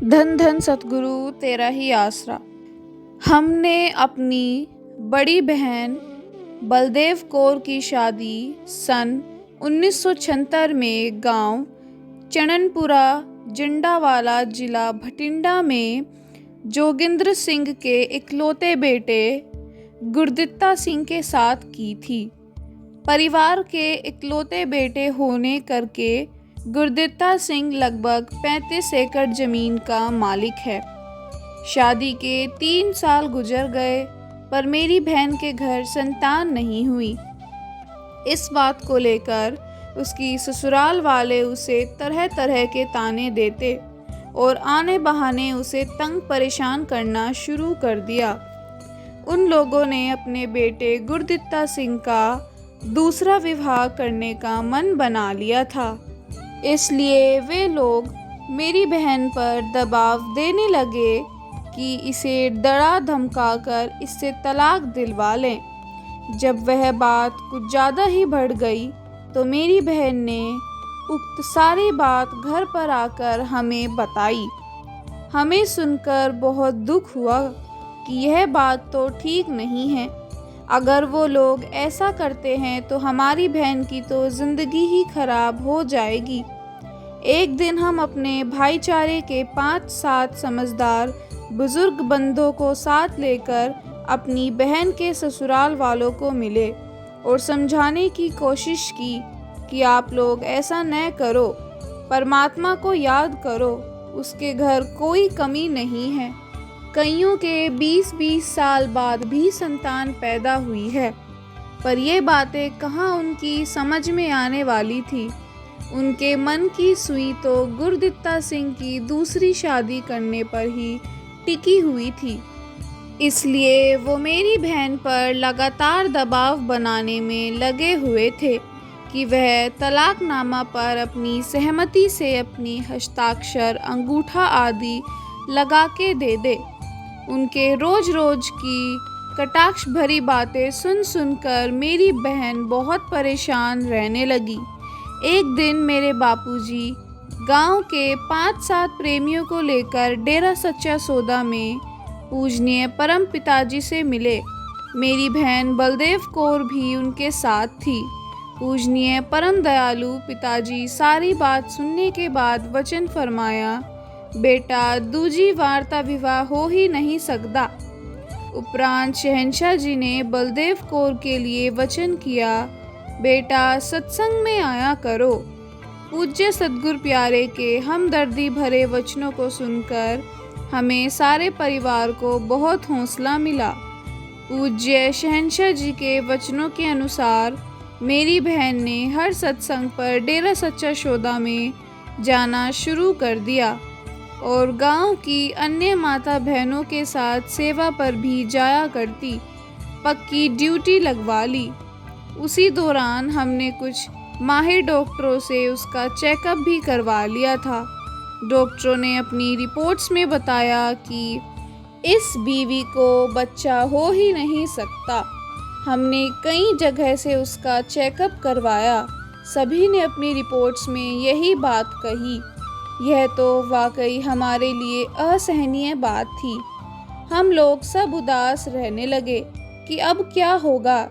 धन धन सतगुरु तेरा ही आसरा। हमने अपनी बड़ी बहन बलदेव कौर की शादी सन 1976 में गांव चननपुरा जिंडावाला जिला भटिंडा में जोगिंद्र सिंह के इकलौते बेटे गुरदित्ता सिंह के साथ की थी। परिवार के इकलौते बेटे होने करके गुरदित्ता सिंह लगभग 35 एकड़ जमीन का मालिक है। शादी के 3 साल गुजर गए पर मेरी बहन के घर संतान नहीं हुई। इस बात को लेकर उसकी ससुराल वाले उसे तरह तरह के ताने देते और आने बहाने उसे तंग परेशान करना शुरू कर दिया। उन लोगों ने अपने बेटे गुरदित्ता सिंह का दूसरा विवाह करने का मन बना लिया था, इसलिए वे लोग मेरी बहन पर दबाव देने लगे कि इसे डरा धमकाकर इससे तलाक दिलवा लें। जब वह बात कुछ ज़्यादा ही बढ़ गई तो मेरी बहन ने उक्त सारी बात घर पर आकर हमें बताई। हमें सुनकर बहुत दुख हुआ कि यह बात तो ठीक नहीं है। अगर वो लोग ऐसा करते हैं तो हमारी बहन की तो ज़िंदगी ही खराब हो जाएगी। एक दिन हम अपने भाईचारे के 5-7 समझदार बुजुर्ग बंधुओं को साथ लेकर अपनी बहन के ससुराल वालों को मिले और समझाने की कोशिश की कि आप लोग ऐसा न करो, परमात्मा को याद करो, उसके घर कोई कमी नहीं है। कईयों के 20-20 साल बाद भी संतान पैदा हुई है, पर ये बातें कहाँ उनकी समझ में आने वाली थी। उनके मन की सुई तो गुरदित्ता सिंह की दूसरी शादी करने पर ही टिकी हुई थी। इसलिए वो मेरी बहन पर लगातार दबाव बनाने में लगे हुए थे कि वह तलाकनामा पर अपनी सहमति से अपनी हस्ताक्षर, अंगूठा आदि लगा के दे दे। उनके रोज रोज की कटाक्ष भरी बातें सुन सुनकर मेरी बहन बहुत परेशान रहने लगी। एक दिन मेरे बापूजी गांव के 5-7 प्रेमियों को लेकर डेरा सच्चा सौदा में पूजनीय परम पिताजी से मिले। मेरी बहन बलदेव कौर भी उनके साथ थी। पूजनीय परम दयालु पिताजी सारी बात सुनने के बाद वचन फरमाया, बेटा दूजी वार्ता विवाह हो ही नहीं सकता। उपरांत शहंशाह जी ने बलदेव कौर के लिए वचन किया, बेटा सत्संग में आया करो। पूज्य सतगुरु प्यारे के हमदर्दी भरे वचनों को सुनकर हमें सारे परिवार को बहुत हौसला मिला। पूज्य शहंशाह जी के वचनों के अनुसार मेरी बहन ने हर सत्संग पर डेरा सच्चा सौदा में जाना शुरू कर दिया और गांव की अन्य माता बहनों के साथ सेवा पर भी जाया करती। पक्की ड्यूटी लगवा ली। उसी दौरान हमने कुछ माहिर डॉक्टरों से उसका चेकअप भी करवा लिया था। डॉक्टरों ने अपनी रिपोर्ट्स में बताया कि इस बीवी को बच्चा हो ही नहीं सकता। हमने कई जगह से उसका चेकअप करवाया, सभी ने अपनी रिपोर्ट्स में यही बात कही। यह तो वाकई हमारे लिए असहनीय बात थी। हम लोग सब उदास रहने लगे कि अब क्या होगा।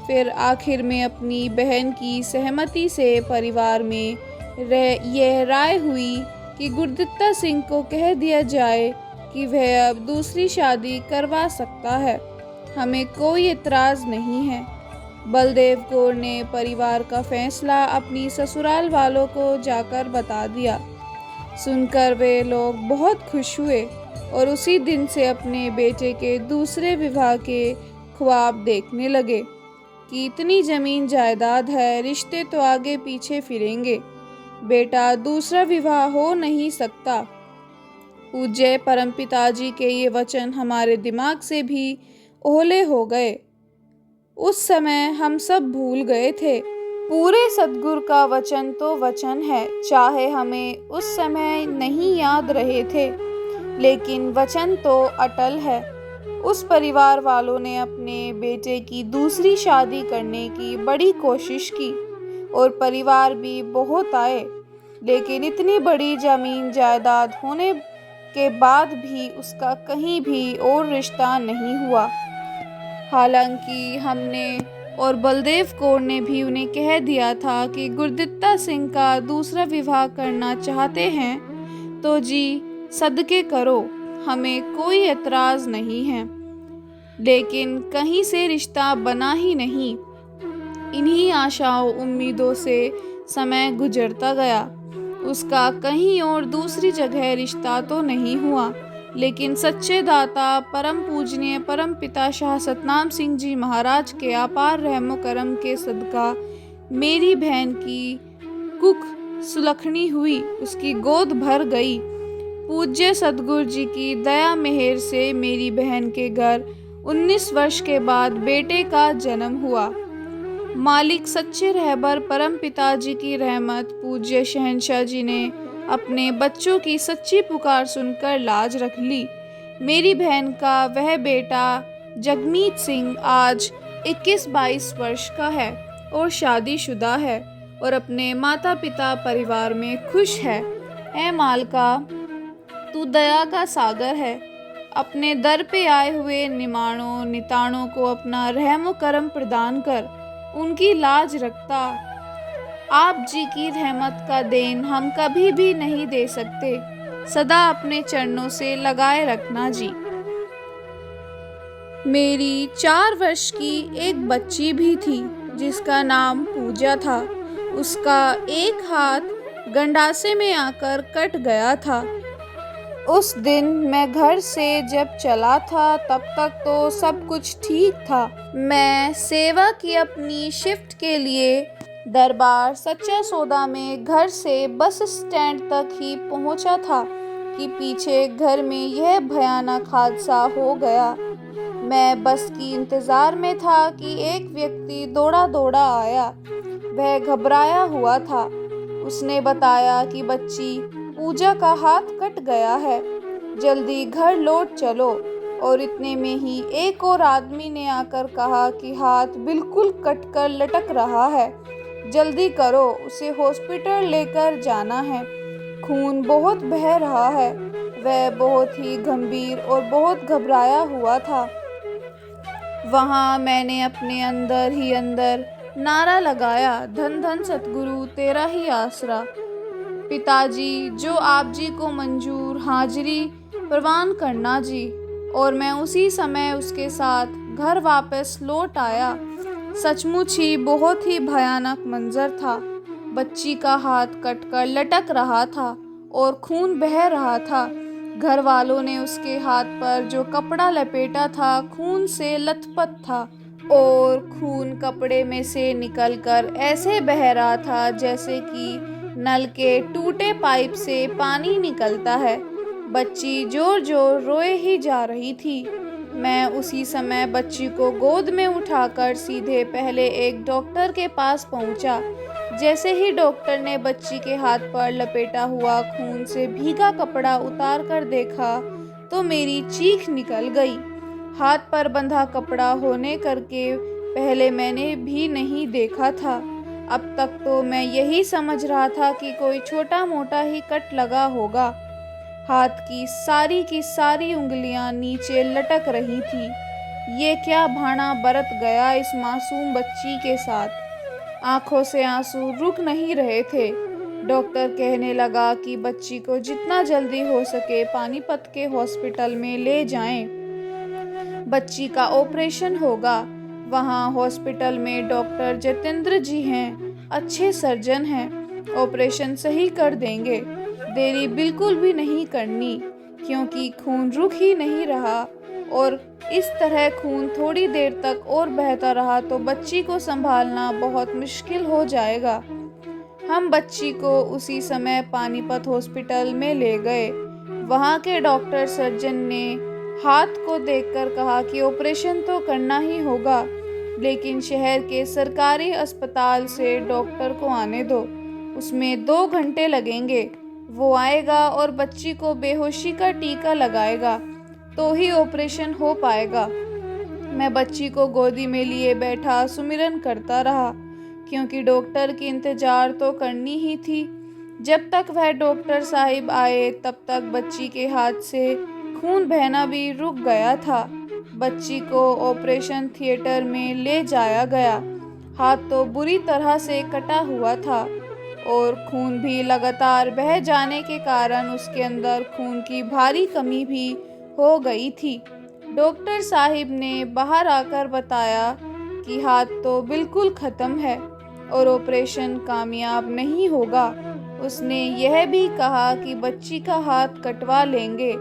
फिर आखिर में अपनी बहन की सहमति से परिवार में यह राय हुई कि गुरदित्ता सिंह को कह दिया जाए कि वह अब दूसरी शादी करवा सकता है। हमें कोई एतराज़ नहीं है। बलदेव कौर ने परिवार का फैसला अपनी ससुराल वालों को जाकर बता दिया। सुनकर वे लोग बहुत खुश हुए और उसी दिन से अपने बेटे के दूसरे विवाह के ख्वाब देखने लगे कि इतनी ज़मीन जायदाद है, रिश्ते तो आगे पीछे फिरेंगे, बेटा दूसरा विवाह हो नहीं सकता। पूज्य परमपिताजी के ये वचन हमारे दिमाग से भी ओहले हो गए। उस समय हम सब भूल गए थे। पूरे सतगुरु का वचन तो वचन है, चाहे हमें उस समय नहीं याद रहे थे, लेकिन वचन तो अटल है। उस परिवार वालों ने अपने बेटे की दूसरी शादी करने की बड़ी कोशिश की और परिवार भी बहुत आए, लेकिन इतनी बड़ी ज़मीन जायदाद होने के बाद भी उसका कहीं भी और रिश्ता नहीं हुआ। हालांकि हमने और बलदेव कौर ने भी उन्हें कह दिया था कि गुरदित्ता सिंह का दूसरा विवाह करना चाहते हैं तो जी सदके करो, हमें कोई एतराज़ नहीं है। लेकिन कहीं से रिश्ता बना ही नहीं। इन्हीं आशाओं उम्मीदों से समय गुजरता गया। उसका कहीं और दूसरी जगह रिश्ता तो नहीं हुआ, लेकिन सच्चे दाता परम पूजनीय परम पिता शाह सतनाम सिंह जी महाराज के अपार रहमो करम के सदका मेरी बहन की कुख सुलखनी हुई, उसकी गोद भर गई। पूज्य सतगुरु जी की दया मेहर से मेरी बहन के घर 19 वर्ष के बाद बेटे का जन्म हुआ। मालिक सच्चे रहबर परम पिताजी की रहमत पूज्य शहंशाह जी ने अपने बच्चों की सच्ची पुकार सुनकर लाज रख ली। मेरी बहन का वह बेटा जगमीत सिंह आज 21-22 वर्ष का है और शादीशुदा है और अपने माता पिता परिवार में खुश है। ऐ मालका, तू दया का सागर है। अपने दर पे आए हुए निमाणों निताणों को अपना रहमो करम प्रदान कर उनकी लाज रखता। आप जी की रहमत का देन हम कभी भी नहीं दे सकते, सदा अपने चरणों से लगाए रखना जी। मेरी 4 वर्ष की एक बच्ची भी थी जिसका नाम पूजा था। उसका एक हाथ गंडासे में आकर कट गया था। उस दिन मैं घर से जब चला था तब तक तो सब कुछ ठीक था। मैं सेवा की अपनी शिफ्ट के लिए दरबार सच्चा सौदा में घर से बस स्टैंड तक ही पहुंचा था कि पीछे घर में यह भयानक हादसा हो गया। मैं बस की इंतज़ार में था कि एक व्यक्ति दौड़ा दौड़ा आया। वह घबराया हुआ था। उसने बताया कि बच्ची पूजा का हाथ कट गया है, जल्दी घर लौट चलो। और इतने में ही एक और आदमी ने आकर कहा कि हाथ बिल्कुल कटकर लटक रहा है, जल्दी करो, उसे हॉस्पिटल लेकर जाना है, खून बहुत बह रहा है। वह बहुत ही गंभीर और बहुत घबराया हुआ था। वहाँ मैंने अपने अंदर ही अंदर नारा लगाया, धन धन सतगुरु तेरा ही आसरा। पिताजी, जो आप जी को मंजूर हाजिरी प्रवान करना जी। और मैं उसी समय उसके साथ घर वापस लौट आया। सचमुच ही बहुत ही भयानक मंजर था। बच्ची का हाथ कटकर लटक रहा था और खून बह रहा था। घर वालों ने उसके हाथ पर जो कपड़ा लपेटा था खून से लथपथ था और खून कपड़े में से निकलकर ऐसे बह रहा था जैसे कि नल के टूटे पाइप से पानी निकलता है। बच्ची जोर जोर रोए ही जा रही थी। मैं उसी समय बच्ची को गोद में उठाकर सीधे पहले एक डॉक्टर के पास पहुंचा। जैसे ही डॉक्टर ने बच्ची के हाथ पर लपेटा हुआ खून से भीगा कपड़ा उतार कर देखा तो मेरी चीख निकल गई। हाथ पर बंधा कपड़ा होने करके पहले मैंने भी नहीं देखा था। अब तक तो मैं यही समझ रहा था कि कोई छोटा मोटा ही कट लगा होगा। हाथ की सारी उंगलियां नीचे लटक रही थी। ये क्या भाना बरत गया इस मासूम बच्ची के साथ। आंखों से आंसू रुक नहीं रहे थे। डॉक्टर कहने लगा कि बच्ची को जितना जल्दी हो सके पानीपत के हॉस्पिटल में ले जाएं। बच्ची का ऑपरेशन होगा। वहाँ हॉस्पिटल में डॉक्टर जतेंद्र जी हैं, अच्छे सर्जन हैं, ऑपरेशन सही कर देंगे। देरी बिल्कुल भी नहीं करनी क्योंकि खून रुक ही नहीं रहा और इस तरह खून थोड़ी देर तक और बहता रहा तो बच्ची को संभालना बहुत मुश्किल हो जाएगा। हम बच्ची को उसी समय पानीपत हॉस्पिटल में ले गए। वहाँ के डॉक्टर सर्जन ने हाथ को देखकर कहा कि ऑपरेशन तो करना ही होगा, लेकिन शहर के सरकारी अस्पताल से डॉक्टर को आने दो, उसमें 2 घंटे लगेंगे। वो आएगा और बच्ची को बेहोशी का टीका लगाएगा तो ही ऑपरेशन हो पाएगा। मैं बच्ची को गोदी में लिए बैठा सुमिरन करता रहा क्योंकि डॉक्टर की इंतजार तो करनी ही थी। जब तक वह डॉक्टर साहिब आए तब तक बच्ची के हाथ से खून बहना भी रुक गया था। बच्ची को ऑपरेशन थिएटर में ले जाया गया। हाथ तो बुरी तरह से कटा हुआ था और खून भी लगातार बह जाने के कारण उसके अंदर खून की भारी कमी भी हो गई थी। डॉक्टर साहिब ने बाहर आकर बताया कि हाथ तो बिल्कुल ख़त्म है और ऑपरेशन कामयाब नहीं होगा। उसने यह भी कहा कि बच्ची का हाथ कटवा लेंगे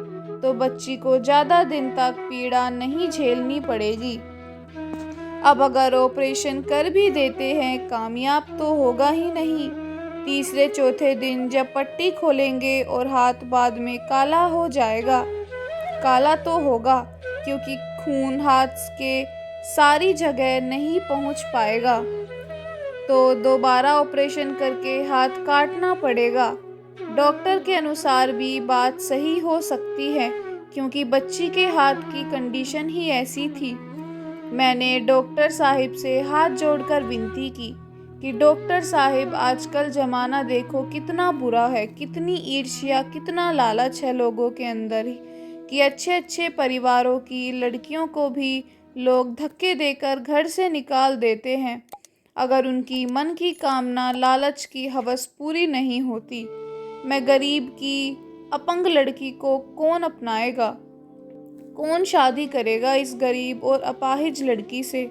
तो बच्ची को ज़्यादा दिन तक पीड़ा नहीं झेलनी पड़ेगी। अब अगर ऑपरेशन कर भी देते हैं, कामयाब तो होगा ही नहीं। तीसरे चौथे दिन जब पट्टी खोलेंगे और हाथ बाद में काला हो जाएगा। काला तो होगा क्योंकि खून हाथ के सारी जगह नहीं पहुंच पाएगा, तो दोबारा ऑपरेशन करके हाथ काटना पड़ेगा। डॉक्टर के अनुसार भी बात सही हो सकती है क्योंकि बच्ची के हाथ की कंडीशन ही ऐसी थी। मैंने डॉक्टर साहिब से हाथ जोड़कर विनती की कि डॉक्टर साहिब, आजकल ज़माना देखो कितना बुरा है, कितनी ईर्ष्या, कितना लालच है लोगों के अंदर ही कि अच्छे अच्छे परिवारों की लड़कियों को भी लोग धक्के देकर घर से निकाल देते हैं अगर उनकी मन की कामना, लालच की हवस पूरी नहीं होती। मैं गरीब की अपंग लड़की को कौन अपनाएगा? कौन शादी करेगा इस गरीब और अपाहिज लड़की से?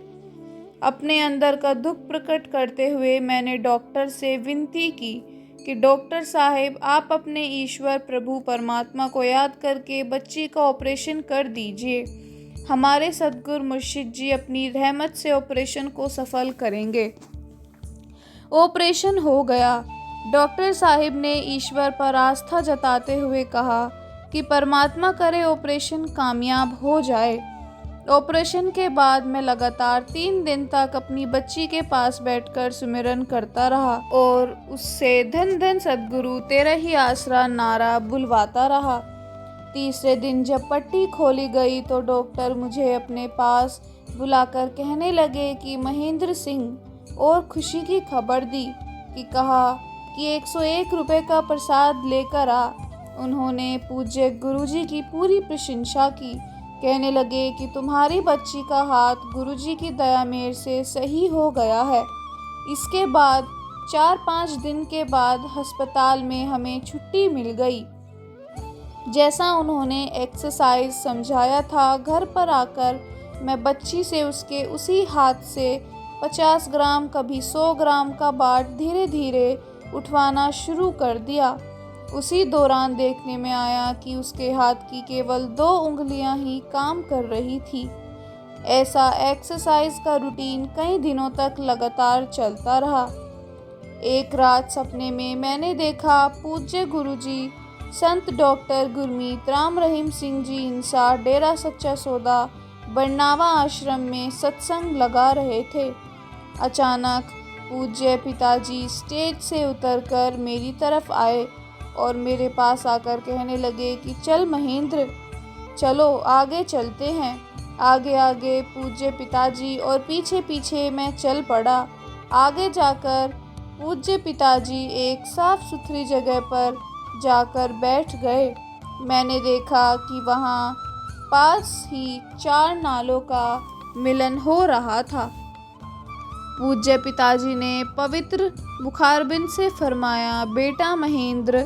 अपने अंदर का दुख प्रकट करते हुए मैंने डॉक्टर से विनती की कि डॉक्टर साहिब, आप अपने ईश्वर प्रभु परमात्मा को याद करके बच्ची का ऑपरेशन कर दीजिए। हमारे सद्गुरु मुर्शिद जी अपनी रहमत से ऑपरेशन को सफल करेंगे। ऑपरेशन हो गया। डॉक्टर साहिब ने ईश्वर पर आस्था जताते हुए कहा कि परमात्मा करे ऑपरेशन कामयाब हो जाए। ऑपरेशन के बाद मैं लगातार 3 दिन तक अपनी बच्ची के पास बैठकर सुमिरन करता रहा और उससे धन धन सद्गुरु तेरा ही आसरा नारा बुलवाता रहा। तीसरे दिन जब पट्टी खोली गई तो डॉक्टर मुझे अपने पास बुलाकर कहने लगे कि महेंद्र सिंह, और खुशी की खबर दी कि कहा कि 101 रुपये का प्रसाद लेकर आ। उन्होंने पूज्य गुरुजी की पूरी प्रशंसा की। कहने लगे कि तुम्हारी बच्ची का हाथ गुरुजी की दया मेर से सही हो गया है। इसके बाद 4-5 दिन के बाद अस्पताल में हमें छुट्टी मिल गई। जैसा उन्होंने एक्सरसाइज समझाया था, घर पर आकर मैं बच्ची से उसके उसी हाथ से 50 ग्राम, कभी 100 ग्राम का बाट धीरे धीरे उठवाना शुरू कर दिया। उसी दौरान देखने में आया कि उसके हाथ की केवल 2 उंगलियां ही काम कर रही थी। ऐसा एक्सरसाइज का रूटीन कई दिनों तक लगातार चलता रहा। एक रात सपने में मैंने देखा पूज्य गुरुजी संत डॉक्टर गुरमीत राम रहीम सिंह जी इंसार, डेरा सच्चा सौदा, बरनावा आश्रम में सत्संग लगा रहे थे। अचानक पूज्य पिताजी स्टेज से उतरकर मेरी तरफ आए और मेरे पास आकर कहने लगे कि चल महेंद्र, चलो आगे चलते हैं। आगे आगे पूज्य पिताजी और पीछे पीछे मैं चल पड़ा। आगे जाकर पूज्य पिताजी एक साफ सुथरी जगह पर जाकर बैठ गए। मैंने देखा कि वहाँ पास ही 4 नालों का मिलन हो रहा था। पूज्य पिताजी ने पवित्र मुखारबिंद से फरमाया, बेटा महेंद्र,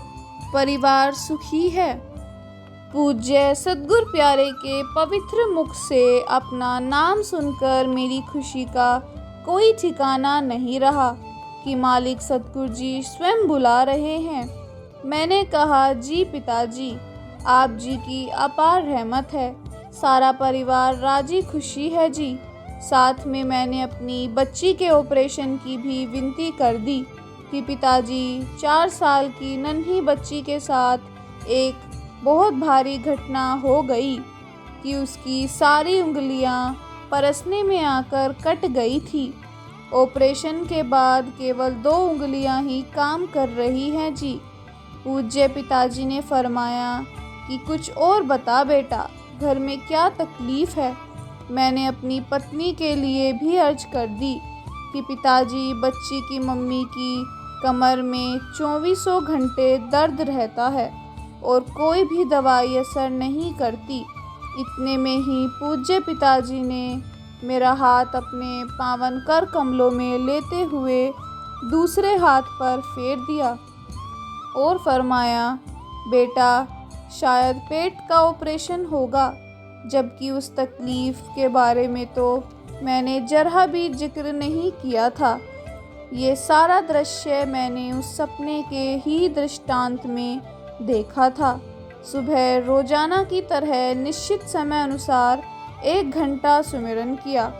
परिवार सुखी है। पूज्य सद्गुरु प्यारे के पवित्र मुख से अपना नाम सुनकर मेरी खुशी का कोई ठिकाना नहीं रहा कि मालिक सद्गुरु जी स्वयं बुला रहे हैं। मैंने कहा, जी पिताजी, आप जी की अपार रहमत है, सारा परिवार राजी खुशी है जी। साथ में मैंने अपनी बच्ची के ऑपरेशन की भी विनती कर दी कि पिताजी, 4 साल की नन्ही बच्ची के साथ एक बहुत भारी घटना हो गई कि उसकी सारी उंगलियां परसने में आकर कट गई थी। ऑपरेशन के बाद केवल 2 उंगलियां ही काम कर रही हैं जी। पूज्य पिताजी ने फरमाया कि कुछ और बता बेटा, घर में क्या तकलीफ़ है। मैंने अपनी पत्नी के लिए भी अर्ज कर दी कि पिताजी, बच्ची की मम्मी की कमर में 2400 घंटे दर्द रहता है और कोई भी दवाई असर नहीं करती। इतने में ही पूज्य पिताजी ने मेरा हाथ अपने पावन कर कमलों में लेते हुए दूसरे हाथ पर फेर दिया और फरमाया, बेटा शायद पेट का ऑपरेशन होगा। जबकि उस तकलीफ़ के बारे में तो मैंने जरा भी जिक्र नहीं किया था। ये सारा दृश्य मैंने उस सपने के ही दृष्टांत में देखा था। सुबह रोजाना की तरह निश्चित समय अनुसार 1 घंटा सुमिरन किया।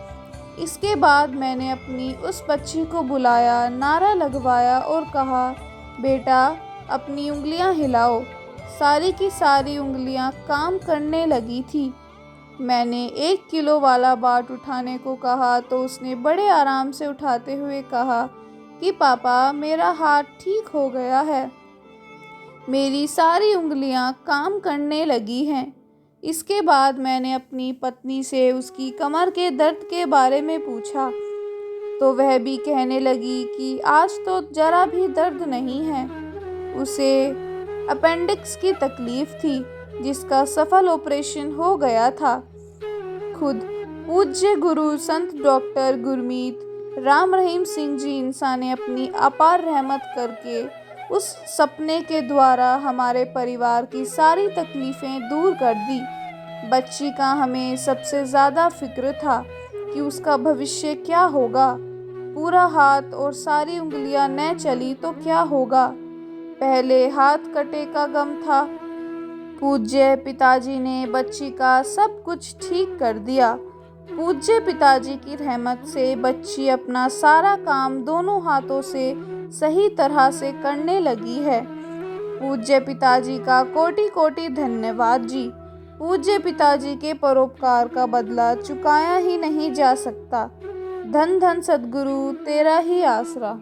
इसके बाद मैंने अपनी उस बच्ची को बुलाया, नारा लगवाया और कहा, बेटा अपनी उंगलियां हिलाओ। सारी की सारी उंगलियां काम करने लगी थी। मैंने 1 किलो वाला बाट उठाने को कहा तो उसने बड़े आराम से उठाते हुए कहा कि पापा मेरा हाथ ठीक हो गया है, मेरी सारी उंगलियां काम करने लगी हैं। इसके बाद मैंने अपनी पत्नी से उसकी कमर के दर्द के बारे में पूछा तो वह भी कहने लगी कि आज तो जरा भी दर्द नहीं है। उसे अपेंडिक्स की तकलीफ़ थी जिसका सफल ऑपरेशन हो गया था। खुद पूज्य गुरु संत डॉक्टर गुरमीत राम रहीम सिंह जी इंसान ने अपनी अपार रहमत करके उस सपने के द्वारा हमारे परिवार की सारी तकलीफ़ें दूर कर दी। बच्ची का हमें सबसे ज़्यादा फिक्र था कि उसका भविष्य क्या होगा। पूरा हाथ और सारी उंगलियां न चली तो क्या होगा। पहले हाथ कटे का गम था। पूज्य पिताजी ने बच्ची का सब कुछ ठीक कर दिया। पूज्य पिताजी की रहमत से बच्ची अपना सारा काम दोनों हाथों से सही तरह से करने लगी है। पूज्य पिताजी का कोटि कोटि धन्यवाद जी। पूज्य पिताजी के परोपकार का बदला चुकाया ही नहीं जा सकता। धन धन सद्गुरु तेरा ही आसरा।